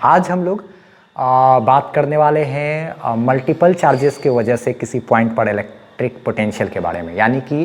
आज हम लोग बात करने वाले हैं मल्टीपल चार्जेस की वजह से किसी पॉइंट पर इलेक्ट्रिक पोटेंशियल के बारे में। यानी कि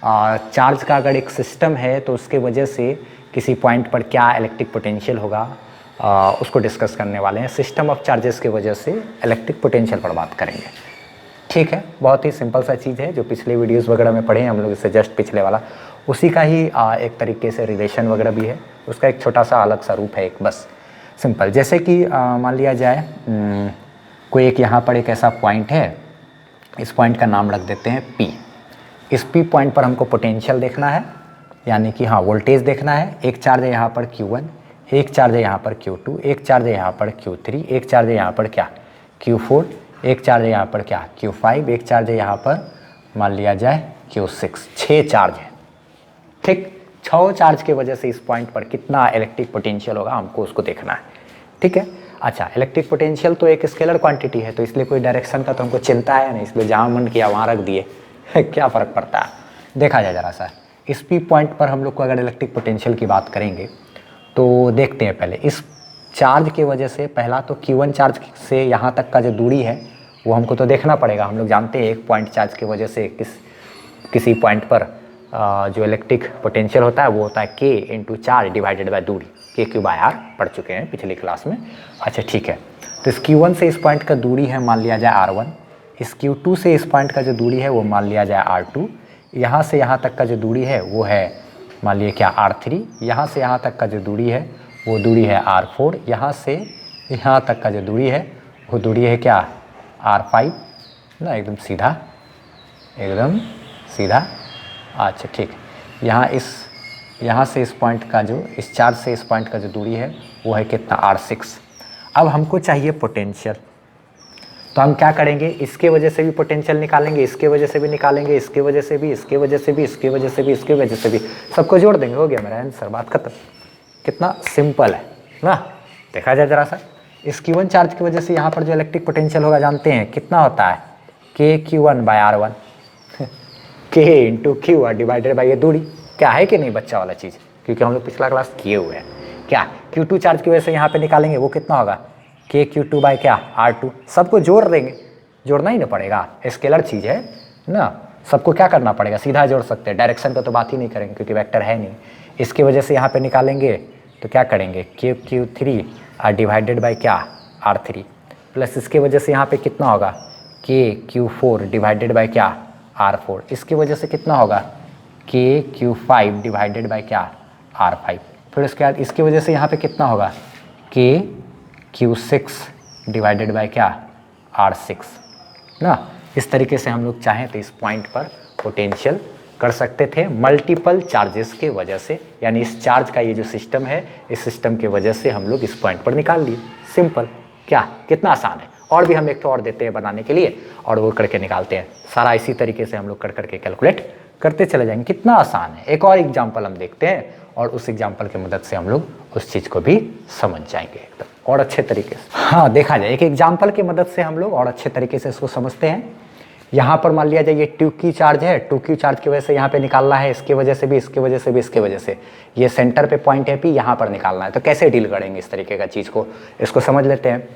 चार्ज का अगर एक सिस्टम है तो उसके वजह से किसी पॉइंट पर क्या इलेक्ट्रिक पोटेंशियल होगा उसको डिस्कस करने वाले हैं। सिस्टम ऑफ चार्जेस की वजह से इलेक्ट्रिक पोटेंशियल पर बात करेंगे। ठीक है, बहुत ही सिंपल सा चीज़ है जो पिछले वीडियोस वगैरह में पढ़े हैं हम लोग, इससे जस्ट पिछले वाला उसी का ही एक तरीके से रिलेशन वगैरह भी है, उसका एक छोटा सा अलग सा रूप है एक, बस सिंपल। जैसे कि मान लिया जाए कोई एक यहाँ पर एक ऐसा पॉइंट है, इस पॉइंट का नाम रख देते हैं P। इस P पॉइंट पर हमको पोटेंशियल देखना है, यानी कि हाँ वोल्टेज देखना है। एक चार्ज है यहाँ पर Q1, एक चार्ज है यहाँ पर Q2, एक चार्ज है यहाँ पर Q3, एक चार्ज है यहाँ पर क्या Q4, एक चार्ज है यहाँ पर क्या Q5, एक चार्ज है यहाँ पर मान लिया जाए Q6। 6 चार्ज है। ठीक, 6 चार्ज की वजह से इस पॉइंट पर कितना इलेक्ट्रिक पोटेंशियल होगा हमको उसको देखना है। ठीक है, अच्छा, इलेक्ट्रिक पोटेंशियल तो एक स्केलर क्वांटिटी है, तो इसलिए कोई डायरेक्शन का तो हमको चिंता है नहीं, इसलिए जहाँ मन किया वहाँ रख दिए क्या फ़र्क पड़ता है। देखा जाए ज़रा सा, इस P पॉइंट पर हम लोग को अगर इलेक्ट्रिक पोटेंशियल की बात करेंगे तो देखते हैं पहले इस चार्ज की वजह से। पहला तो Q1 चार्ज से यहाँ तक का जो दूरी है वो हमको तो देखना पड़ेगा। हम लोग जानते हैं एक पॉइंट चार्ज की वजह से किसी पॉइंट पर जो इलेक्ट्रिक पोटेंशियल होता है वो होता है K into charge divided by दूरी, KQ/R पढ़ चुके हैं पिछली क्लास में। अच्छा ठीक है, तो इस Q1 से इस पॉइंट का दूरी है मान लिया जाए R1, इस Q2 से इस पॉइंट का जो दूरी है वो मान लिया जाए R2, यहाँ से यहाँ तक का जो दूरी है वो है मान लिया क्या R3, यहाँ से यहाँ तक का जो दूरी है वो दूरी है R4, यहाँ से यहाँ तक का जो दूरी है वो दूरी है क्या R5 ना, एकदम सीधा एकदम सीधा। अच्छा ठीक, यहाँ से इस पॉइंट का जो इस चार्ज से इस पॉइंट का जो दूरी है वो है कितना R6। अब हमको चाहिए पोटेंशियल, तो हम क्या करेंगे, इसके वजह से भी पोटेंशियल निकालेंगे, इसके वजह से भी निकालेंगे, इसके वजह से भी, इसके वजह से भी, इसके वजह से भी, इसके वजह से भी, सबको जोड़ देंगे, हो गया मेरा आंसर, बात खत्म। कितना सिंपल है ना। देखा जाए ज़रा सा, इस Q1 चार्ज की वजह से यहाँ पर जो इलेक्ट्रिक पोटेंशियल होगा जानते हैं कितना होता है, KQ1/R1 K into Q divided by ये दूरी। क्या है कि नहीं बच्चा वाला चीज़, क्योंकि हम लोग पिछला क्लास किए हुए हैं। क्या Q2 चार्ज की वजह से यहाँ पे निकालेंगे वो कितना होगा, KQ2 क्या R2। सबको जोड़ देंगे, जोड़ना ही ना पड़ेगा, स्केलर चीज़ है ना, सबको क्या करना पड़ेगा, सीधा जोड़ सकते हैं, डायरेक्शन का तो बात ही नहीं करेंगे क्योंकि वेक्टर है नहीं। इसकी वजह से यहाँ पर निकालेंगे तो क्या करेंगे, KQ3 डिवाइडेड बाई क्या R3, प्लस इसके वजह से यहाँ पर कितना होगा KQ4 डिवाइडेड बाई क्या R4, इसकी वजह से कितना होगा KQ5 डिवाइडेड बाई क्या R5, फिर उसके बाद इसकी वजह से यहाँ पे कितना होगा KQ6 डिवाइडेड बाई क्या R6 ना। इस तरीके से हम लोग चाहें तो इस पॉइंट पर पोटेंशियल कर सकते थे मल्टीपल चार्जेस के वजह से, यानी इस चार्ज का ये जो सिस्टम है इस सिस्टम के वजह से हम लोग इस पॉइंट पर निकाल लिए। सिंपल, क्या कितना आसान है। और भी हम एक तो और देते हैं बनाने के लिए और वो करके निकालते हैं, सारा इसी तरीके से हम लोग कर करके कैलकुलेट करते चले जाएंगे। कितना आसान है। एक और एग्जांपल हम देखते हैं और उस एग्जांपल की मदद से हम लोग उस चीज़ को भी समझ जाएंगे एकदम और अच्छे तरीके से। हाँ देखा जाए, एक एग्जाम्पल की मदद से हम लोग और अच्छे तरीके से इसको समझते हैं। यहाँ पर मान लिया जाए ये 2Q चार्ज है, 2Q चार्ज की वजह से यहाँ पे निकालना है, इसके वजह से भी, इसके वजह से भी, इसके वजह से। ये सेंटर पे पॉइंट है P, यहाँ पर निकालना है, तो कैसे डील करेंगे इस तरीके का चीज़ को, इसको समझ लेते हैं।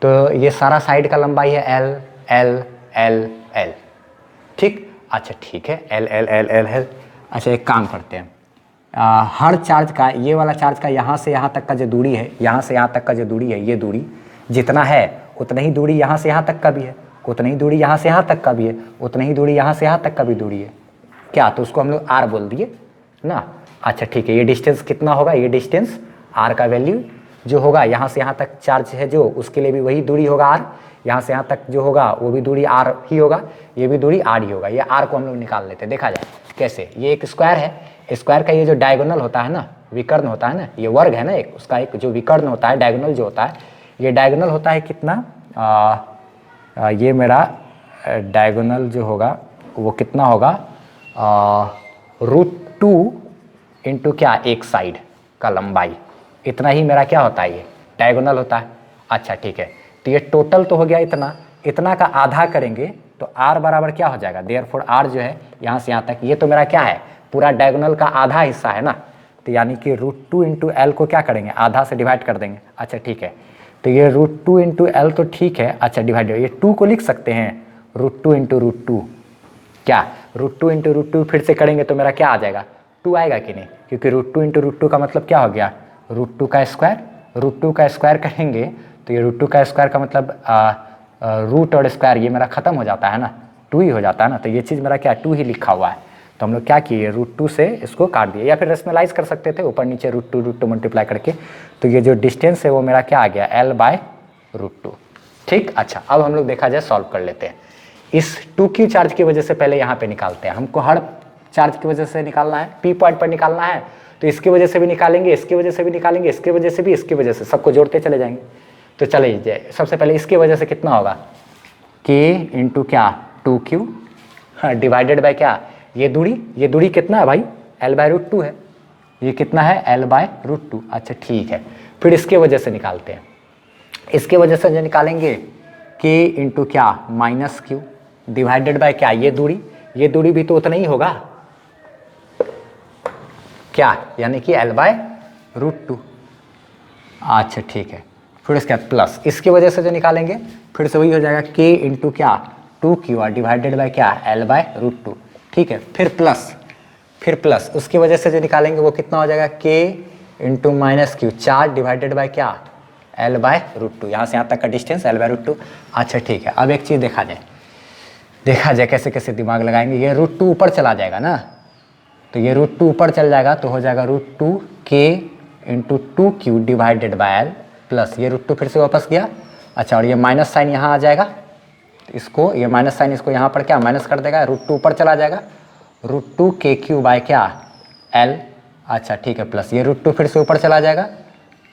तो ये सारा साइड का लंबाई है L L L L, ठीक। अच्छा ठीक है, L L L L L। अच्छा एक काम करते हैं, हर चार्ज का, ये वाला चार्ज का यहाँ से यहाँ तक का जो दूरी है, यहाँ से यहाँ तक का जो दूरी है, ये दूरी जितना है उतना ही दूरी यहाँ से यहाँ तक का भी है, उतना ही दूरी यहाँ से यहाँ तक का भी है, उतना ही दूरी यहाँ से यहाँ तक का भी दूरी है क्या, तो उसको हम लोग R बोल दिए ना। अच्छा ठीक है, ये डिस्टेंस कितना होगा, ये डिस्टेंस R का वैल्यू जो होगा, यहाँ से यहाँ तक चार्ज है जो, उसके लिए भी वही दूरी होगा R, यहाँ से यहाँ तक जो होगा वो भी दूरी R ही होगा, ये भी दूरी R ही होगा। ये R को हम लोग निकाल लेते हैं। देखा जाए कैसे, ये एक स्क्वायर है, स्क्वायर का ये जो डायगोनल होता है ना, विकर्ण होता है ना, ये वर्ग है ना एक, उसका एक जो विकर्ण होता है, डायगोनल जो होता है, ये डायगोनल होता है कितना, ये मेरा डायगोनल जो होगा वो कितना होगा, √2 इंटू क्या एक साइड का लंबाई, इतना ही मेरा क्या होता है, ये डायगोनल होता है। अच्छा ठीक है, तो ये टोटल तो हो गया इतना, इतना का आधा करेंगे तो R बराबर क्या हो जाएगा, देयरफॉर R जो है यहाँ से यहाँ तक, ये तो मेरा क्या है पूरा डायगोनल का आधा हिस्सा है ना, तो यानी कि √2 इंटू L को क्या करेंगे, आधा से डिवाइड कर देंगे। अच्छा ठीक है, तो ये √2 इंटू एल तो ठीक है, अच्छा डिवाइडेड, ये 2 को लिख सकते हैं √2 इंटू √2, क्या √2 इंटू √2 फिर से करेंगे तो मेरा क्या आ जाएगा, 2 आएगा कि नहीं, क्योंकि √2 इंटू √2 का मतलब क्या हो गया, √2 का स्क्वायर, √2 का स्क्वायर करेंगे तो ये √2 का स्क्वायर का मतलब रूट और स्क्वायर ये मेरा खत्म हो जाता है ना, 2 ही हो जाता है ना, तो ये चीज़ मेरा क्या 2 ही लिखा हुआ है, तो हम लोग क्या किए √2 से इसको काट दिए, या फिर रेशनलाइज कर सकते थे ऊपर नीचे √2 मल्टीप्लाई करके, तो ये जो डिस्टेंस है वो मेरा क्या आ गया L/√2। ठीक, अच्छा अब हम लोग देखा जाए सॉल्व कर लेते हैं। इस 2q चार्ज की वजह से पहले यहाँ पे निकालते हैं, हमको हर चार्ज की वजह से निकालना है, P पॉइंट पर निकालना है, तो इसकी वजह से भी निकालेंगे, इसकी वजह से भी निकालेंगे, इसकी वजह से भी, इसकी वजह से, सबको जोड़ते चले जाएंगे। तो चले जाए, सबसे पहले इसकी वजह से कितना होगा, k इंटू क्या 2q डिवाइडेड बाय क्या, ये दूरी कितना है भाई L/√2 है, ये कितना है L/√2। अच्छा ठीक है, फिर इसके वजह से निकालते हैं, इसके वजह से जो निकालेंगे k इंटू क्या -q डिवाइडेड बाय क्या, ये दूरी भी तो उतना ही होगा क्या, यानी कि L/√2। अच्छा ठीक है, फिर इसके बाद प्लस, इसकी वजह से जो निकालेंगे फिर से वही हो जाएगा k इंटू क्या 2q डिवाइडेड बाय क्या L/√2। ठीक है, फिर प्लस उसकी वजह से जो निकालेंगे वो कितना हो जाएगा k into -q 4 divided by क्या L/√2, यहाँ से यहाँ तक का डिस्टेंस L/√2। अच्छा ठीक है, अब एक चीज़ देखा जाए कैसे कैसे दिमाग लगाएंगे, ये √2 ऊपर चला जाएगा ना, तो ये √2 ऊपर चल जाएगा तो हो जाएगा √2 k into 2q divided by L plus ये √2 फिर से वापस गया। अच्छा, और ये माइनस साइन यहाँ आ जाएगा, इसको ये माइनस साइन इसको यहाँ पर क्या माइनस कर देगा, √2 ऊपर चला जाएगा, √2 kq बाय क्या L। अच्छा ठीक है, प्लस ये √2 फिर से ऊपर चला जाएगा,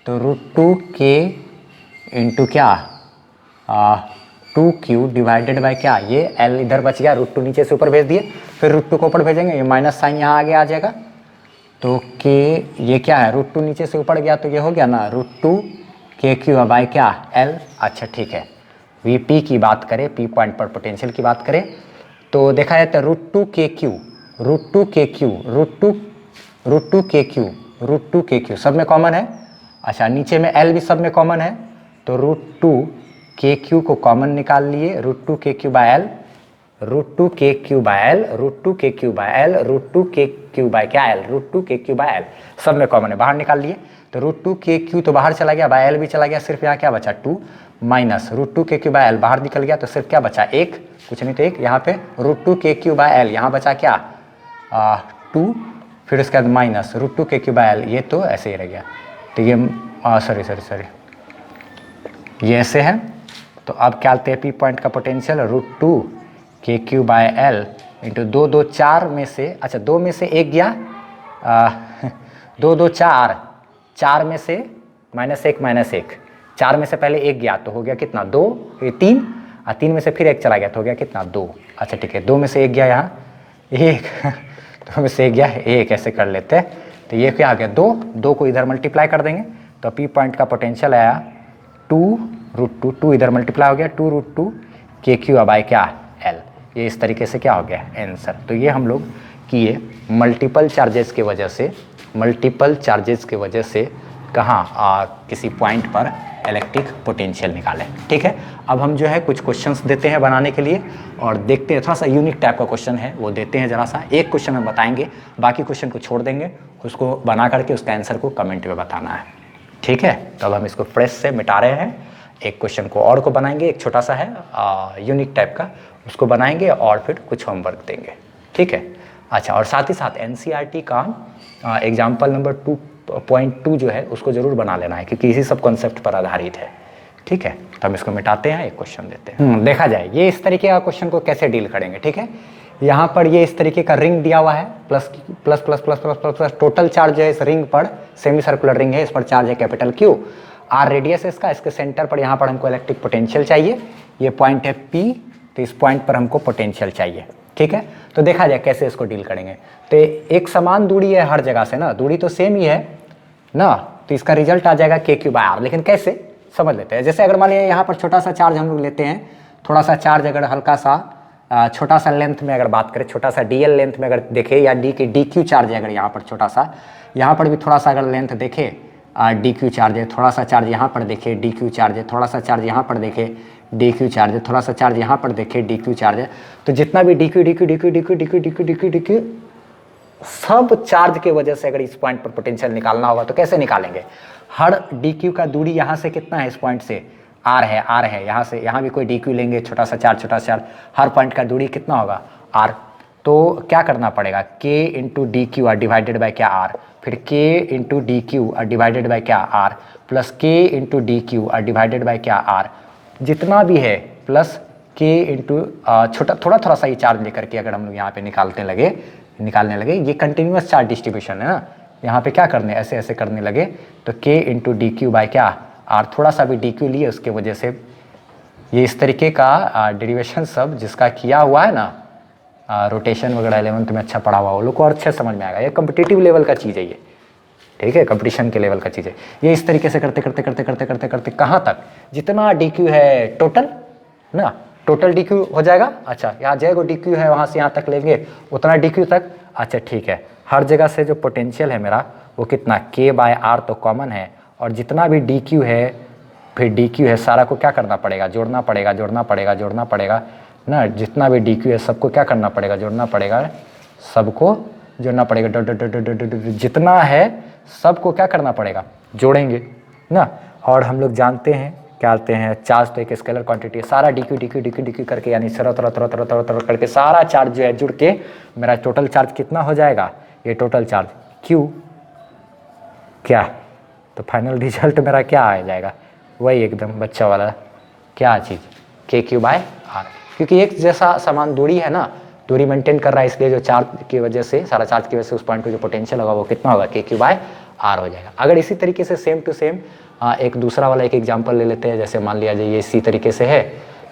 तो √2 k इंटू क्या 2q डिवाइडेड बाय क्या, ये L इधर बच गया, √2 नीचे से ऊपर भेज दिए, फिर √2 को ऊपर भेजेंगे, ये माइनस साइन यहाँ आगे आ जाएगा, तो k ये क्या है √2 नीचे से ऊपर गया तो ये हो गया ना √2 kq बाय क्या L। अच्छा ठीक है, Vp की बात करें, P पॉइंट पर पोटेंशियल की बात करें तो देखा जाता है √2 kq सब में कॉमन है। अच्छा, नीचे में L भी सब में कॉमन है, तो √2 kq को कॉमन निकाल लिए, √2 kq by L, √2 kq by L, √2 kq by L, √2 kq by क्या L, √2 kq बाय L सब में कॉमन है, बाहर निकाल लिए, तो √2 kq तो बाहर चला गया, बाय L भी चला गया, सिर्फ यहाँ क्या बचा 2 माइनस √2 kq बाय L बाहर निकल गया, तो सिर्फ क्या बचा 1, कुछ नहीं तो 1, यहाँ पे √2 kq बाय L यहाँ बचा क्या 2, फिर उसके बाद माइनस √2 kq बाय L, ये तो ऐसे ही रह गया, तो ये सॉरी ये ऐसे है। तो अब क्या आते हैं P पॉइंट का potential √2 kq by L into 2 2 4 में से, अच्छा 2 में से 1 गया 2 2 4 में से -1 4 में से पहले 1 गया तो हो गया कितना 2, ये 3, और 3 में से फिर 1 चला गया तो हो गया कितना 2। अच्छा ठीक है, 2 में से 1 गया यहाँ 1 2 में से 1 गया 1, ऐसे कर लेते हैं, तो ये क्या आ गया 2 को इधर मल्टीप्लाई कर देंगे, तो P पॉइंट का पोटेंशियल आया 2 इधर मल्टीप्लाई हो गया 2 kq बाय क्या L, ये इस तरीके से क्या हो गया आंसर। तो ये हम लोग किए मल्टीपल चार्जेस के वजह से कहाँ किसी पॉइंट पर इलेक्ट्रिक पोटेंशियल निकालें। ठीक है, अब हम जो है कुछ क्वेश्चंस देते हैं बनाने के लिए और देखते हैं, थोड़ा सा यूनिक टाइप का क्वेश्चन है वो देते हैं, जरा सा एक क्वेश्चन हम बताएंगे, बाकी क्वेश्चन को छोड़ देंगे, उसको बना करके उसका आंसर को कमेंट में बताना है। ठीक है, तो अब हम इसको फ्रेश से मिटा रहे हैं, एक क्वेश्चन को और को बनाएंगे, एक छोटा सा है यूनिक टाइप का, उसको बनाएंगे और फिर कुछ होमवर्क देंगे। ठीक है, अच्छा, और साथ ही साथ NCERT का एग्जाम्पल नंबर 2.2 जो है उसको ज़रूर बना लेना है, क्योंकि इसी सब कॉन्सेप्ट पर आधारित है। ठीक है, तो हम इसको मिटाते हैं, एक क्वेश्चन देते हैं। देखा जाए ये इस तरीके का क्वेश्चन को कैसे डील करेंगे। ठीक है, यहाँ पर ये इस तरीके का रिंग दिया हुआ है, plus plus plus plus plus plus plus total charge है इस रिंग पर, सेमी सर्कुलर रिंग है, इस पर चार्ज है कैपिटल Q, R रेडियस है इसका, इसके सेंटर पर यहाँ पर हमको इलेक्ट्रिक पोटेंशियल चाहिए, ये पॉइंट है P, तो इस पॉइंट पर हमको पोटेंशियल चाहिए। ठीक है, तो देखा जाए कैसे इसको डील करेंगे। तो एक समान दूरी है हर जगह से ना, दूरी तो सेम ही है ना, तो इसका रिजल्ट आ जाएगा kq बाय R, लेकिन कैसे समझ लेते हैं। जैसे अगर मान लिया यहाँ पर छोटा सा चार्ज हम लोग लेते हैं, थोड़ा सा चार्ज अगर हल्का सा छोटा सा लेंथ में अगर बात करें, छोटा सा dl लेंथ में अगर देखें, या dq चार्ज है अगर यहाँ पर छोटा सा, यहाँ पर भी थोड़ा सा अगर लेंथ देखें डी क्यू चार्ज है, थोड़ा सा चार्ज यहाँ पर देखे डी क्यू चार्ज है, थोड़ा सा चार्ज यहाँ पर देखे डी क्यू चार्ज है, थोड़ा सा चार्ज यहाँ पर देखे डी क्यू चार्ज है। तो जितना भी D Q D Q D Q D Q D Q D Q D Q D Q सब चार्ज के वजह से अगर इस पॉइंट पर पोटेंशियल निकालना होगा तो कैसे निकालेंगे? हर डी क्यू का दूरी यहाँ से कितना है, इस पॉइंट से आर है, यहाँ से यहाँ भी कोई डी क्यू लेंगे, छोटा सा चार्ज, हर पॉइंट का दूरी कितना होगा, आर। तो क्या करना पड़ेगा, के into D Q R divided by क्या, आर, फिर के into D Q R divided by क्या, आर, प्लस के into D Q R divided by क्या, आर, जितना भी है, प्लस के इंटू छोटा थोड़ा सा ही चार्ज लेकर के अगर हम लोग यहाँ पे निकालने लगे, ये कंटिन्यूस चार्ज डिस्ट्रीब्यूशन है ना, यहाँ पे क्या करने, ऐसे ऐसे करने लगे, तो के इंटू डी क्यू बाई क्या, आर, थोड़ा सा भी डी क्यू लिए उसके वजह से ये इस तरीके का डेरिवेशन सब जिसका किया हुआ है ना, रोटेशन वगैरह 11th में अच्छा पढ़ा हुआ वो लोग को और अच्छे समझ में आएगा। ये कम्पिटिटिव लेवल का चीज़ है ये, ठीक है, कंपटीशन के लेवल का चीज़ है ये। इस तरीके से करते करते करते करते करते करते कहाँ तक, जितना डी क्यू है टोटल ना, टोटल डी क्यू हो जाएगा। अच्छा, यहाँ जगह डी क्यू है वहाँ से यहाँ तक लेंगे उतना डी क्यू तक। अच्छा ठीक है, हर जगह से जो पोटेंशियल है मेरा वो कितना, के बाय आर तो कॉमन है, और जितना भी डी क्यू है फिर डी क्यू है सारा को क्या करना पड़ेगा, जोड़ना पड़ेगा ना, जितना भी डी क्यू है सबको क्या करना पड़ेगा, जोड़ना पड़ेगा, सबको जोड़ना पड़ेगा, जितना है सबको क्या करना पड़ेगा, जोड़ेंगे ना। और हम लोग जानते हैं क्या कहते हैं, चार्ज तो एक स्केलर क्वांटिटी है, सारा डी क्यू करके यानी तरह करके सारा चार्ज जो है जुड़ के मेरा टोटल चार्ज कितना हो जाएगा, ये टोटल चार्ज क्यू क्या, तो फाइनल रिजल्ट मेरा क्या आ जाएगा, वही एकदम बच्चा वाला क्या चीज़, के क्यू बाय आर, क्योंकि एक जैसा समान दूरी है ना, दूरी मेंटेन कर रहा है, इसलिए जो चार्ज की वजह से, सारा चार्ज की वजह से उस पॉइंट पे जो पोटेंशियल होगा वो कितना होगा, के क्यू बाय आर हो जाएगा। अगर इसी तरीके से सेम टू सेम एक दूसरा वाला एक एग्जांपल ले लेते हैं, जैसे मान लिया जाए ये इसी तरीके से है,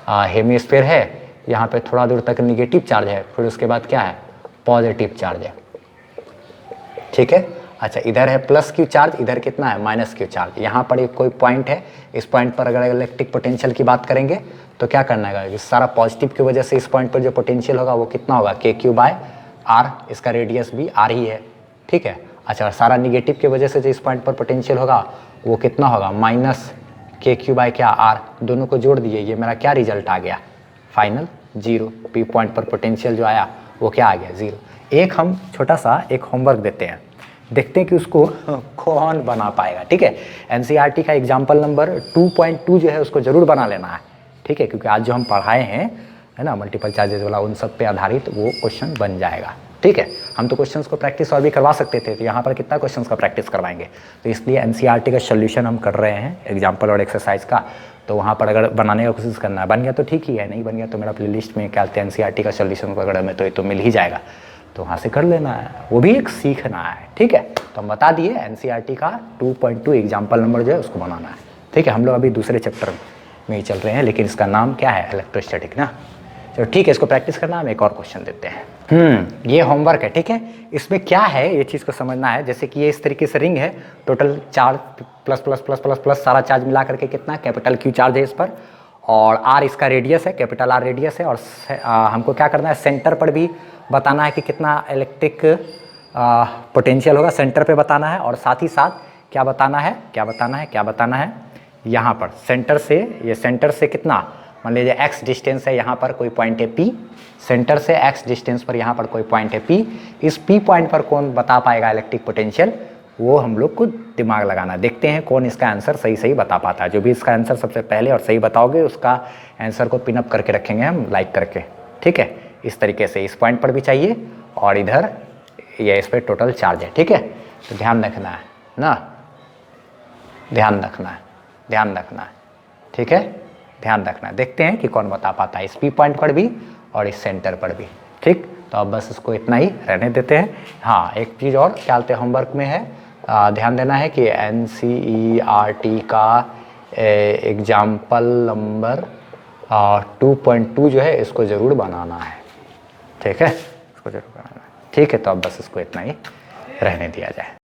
हेमिस्फीयर है, यहाँ पे थोड़ा दूर तक निगेटिव चार्ज है, फिर उसके बाद क्या है, पॉजिटिव चार्ज है, ठीक है। अच्छा, इधर है प्लस क्यू चार्ज, इधर कितना है, माइनस क्यू चार्ज। यहाँ पर एक कोई पॉइंट है, इस पॉइंट पर अगर इलेक्ट्रिक पोटेंशियल की बात करेंगे तो क्या करना है, इस सारा पॉजिटिव की वजह से इस पॉइंट पर जो पोटेंशियल होगा वो कितना होगा, के क्यू बाय आर, इसका रेडियस भी आर ही है, ठीक है। अच्छा, सारा निगेटिव की वजह से जो इस पॉइंट पर पोटेंशियल होगा वो कितना होगा, माइनस के क्यू बाय क्या, आर, दोनों को जोड़ दिए, ये मेरा क्या रिजल्ट आ गया, फाइनल जीरो। पी पॉइंट पर पोटेंशियल जो आया वो क्या आ गया, जीरो। एक हम छोटा सा एक होमवर्क देते हैं, देखते हैं कि उसको कौन बना पाएगा, ठीक है। एनसीईआरटी का एग्जाम्पल नंबर 2.2 जो है उसको जरूर बना लेना है, ठीक है, क्योंकि आज जो हम पढ़ाए हैं है ना मल्टीपल चार्जेस वाला, उन सब पे आधारित वो क्वेश्चन बन जाएगा, ठीक है। हम तो क्वेश्चंस को प्रैक्टिस और भी करवा सकते थे, तो यहाँ पर कितना क्वेश्चंस का प्रैक्टिस करवाएंगे, तो इसलिए एनसीईआरटी का सोल्यूशन हम कर रहे हैं एग्जाम्पल और एक्सरसाइज का, तो वहाँ पर अगर बनाने का कोशिश करना है, बन गया तो ठीक ही है, नहीं बन गया तो मेरा प्लेलिस्ट में क्या कहते हैं एनसीईआरटी का सोल्यूशन वगैरह में तो मिल ही जाएगा, तो वहाँ से कर लेना है, वो भी एक सीखना है, ठीक है। तो हम बता दिए एनसीईआरटी का 2.2 एग्जाम्पल नंबर जो है उसको बनाना है, ठीक है। हम लोग अभी दूसरे चैप्टर में ही चल रहे हैं, लेकिन इसका नाम क्या है, इलेक्ट्रोस्टैटिक ना। चलो ठीक है, इसको प्रैक्टिस करना, हम एक और क्वेश्चन देते हैं। ये होमवर्क है, ठीक है। इसमें क्या है ये चीज़ को समझना है, जैसे कि ये इस तरीके से रिंग है, total charge plus plus plus plus plus सारा चार्ज मिला करके कितना, कैपिटल क्यू चार्ज है इस पर, और आर इसका रेडियस है, कैपिटल आर रेडियस है, और हमको क्या करना है, सेंटर पर भी बताना है कि कितना इलेक्ट्रिक पोटेंशियल होगा, सेंटर पे बताना है, और साथ ही साथ क्या बताना है यहाँ पर सेंटर से, ये सेंटर से कितना, मान लीजिए x डिस्टेंस है, यहाँ पर कोई पॉइंट है P, सेंटर से x डिस्टेंस पर यहाँ पर कोई पॉइंट है P, इस P पॉइंट पर कौन बता पाएगा इलेक्ट्रिक पोटेंशियल, वो हम लोग को दिमाग लगाना, देखते हैं कौन इसका आंसर सही बता पाता है। जो भी इसका आंसर सबसे पहले और सही बताओगे उसका आंसर को पिनअप करके रखेंगे हम लाइक करके, ठीक है। इस तरीके से इस पॉइंट पर भी चाहिए, और इधर ये इस पर टोटल चार्ज है, ठीक है। तो ध्यान रखना है ना, ध्यान रखना है, ठीक है, ध्यान रखना है। देखते हैं कि कौन बता पाता है इस पी पॉइंट पर भी और इस सेंटर पर भी, ठीक। तो अब बस इसको इतना ही रहने देते हैं। हाँ, एक चीज़ और क्या बोलते हैं होमवर्क में है, ध्यान देना है कि एनसीईआरटी का एग्जाम्पल नंबर 2.2 जो है इसको ज़रूर बनाना है, ठीक है, इसको जरूर बनाना है, ठीक है। तो अब बस इसको इतना ही रहने दिया जाए।